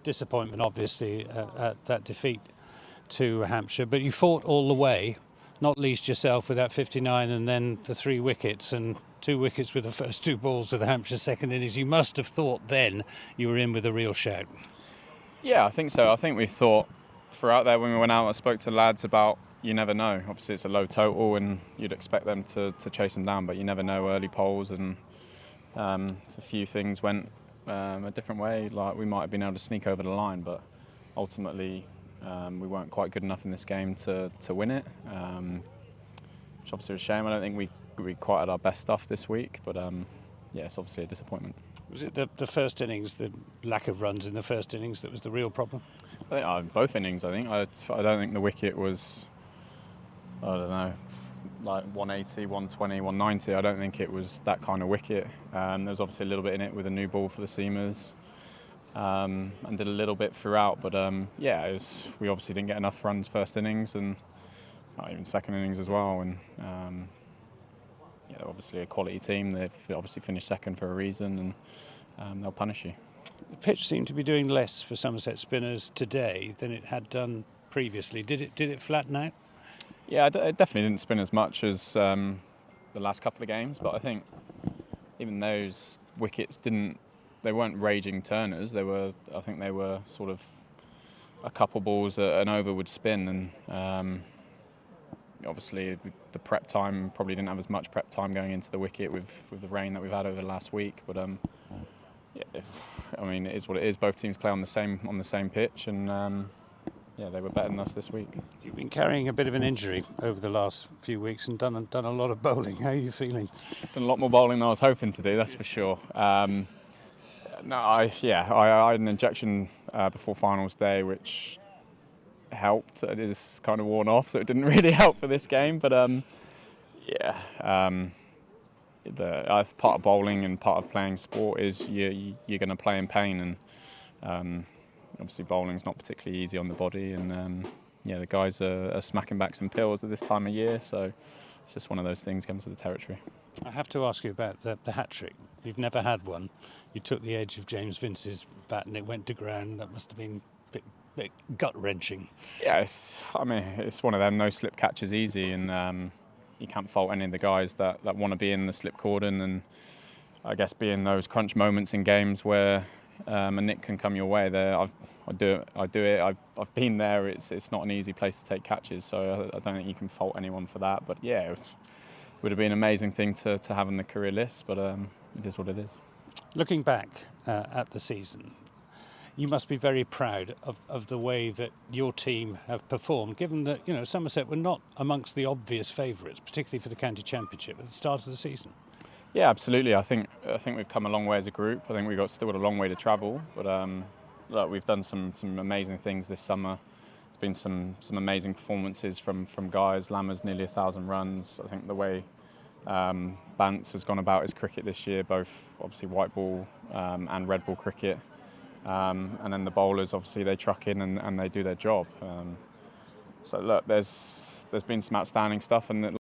disappointment, obviously, at that defeat to Hampshire, but you fought all the way, not least yourself with that 59 and then the 3 wickets and 2 wickets with the first 2 balls of the Hampshire second innings. You must have thought then you were in with a real shout. Yeah, I think so. I think we thought throughout there when we went out, I spoke to the lads about you never know. Obviously, it's a low total and you'd expect them to chase them down, but you never know early polls, and a few things went a different way. Like we might have been able to sneak over the line, but ultimately we weren't quite good enough in this game to win it, which obviously was a shame. I don't think we quite had our best stuff this week, but yeah, it's obviously a disappointment. Was it the first innings, the lack of runs in the first innings, that was the real problem? I think both innings. I don't think the wicket was, I don't know, like 180, 120, 190. I don't think it was that kind of wicket. There was obviously a little bit in it with a new ball for the seamers, and did a little bit throughout. But yeah, we obviously didn't get enough runs first innings and not even second innings as well. And yeah, they're obviously a quality team. They've obviously finished second for a reason, and they'll punish you. The pitch seemed to be doing less for Somerset spinners today than it had done previously. Did it flatten out? Yeah, it definitely didn't spin as much as the last couple of games, but I think even those wickets they weren't raging turners. I think they were sort of a couple balls an over would spin, and obviously the prep time probably didn't have as much prep time going into the wicket with the rain that we've had over the last week. But yeah, I mean, it is what it is. Both teams play on the same pitch, and yeah, they were better than us this week. You've been carrying a bit of an injury over the last few weeks and done a lot of bowling. How are you feeling? Done a lot more bowling than I was hoping to do, that's for sure. I had an injection before finals day, which helped. It is kind of worn off, so it didn't really help for this game. But yeah, part of bowling and part of playing sport is you're going to play in pain, and obviously bowling's not particularly easy on the body, and yeah, the guys are smacking back some pills at this time of year, so it's just one of those things comes to the territory. I have to ask you about the hat-trick. You've never had one. You took the edge of James Vince's bat and it went to ground. That must have been a bit gut-wrenching. Yeah, it's one of them, no slip catches easy, and you can't fault any of the guys that want to be in the slip cordon, and I guess be in those crunch moments in games where a nick can come your way. There, I do it. I've been there. It's not an easy place to take catches, so I don't think you can fault anyone for that. But yeah, it would have been an amazing thing to have on the career list, but it is what it is. Looking back at the season, you must be very proud of the way that your team have performed, given that Somerset were not amongst the obvious favourites, particularly for the county championship at the start of the season. Yeah, absolutely. I think we've come a long way as a group. I think we've still got a long way to travel, but look, we've done some amazing things this summer. It's been some amazing performances from guys. Lammer's nearly 1,000 runs. I think the way Bants has gone about his cricket this year, both obviously white ball and red ball cricket, and then the bowlers obviously they truck in and they do their job. So look, there's been some outstanding stuff, and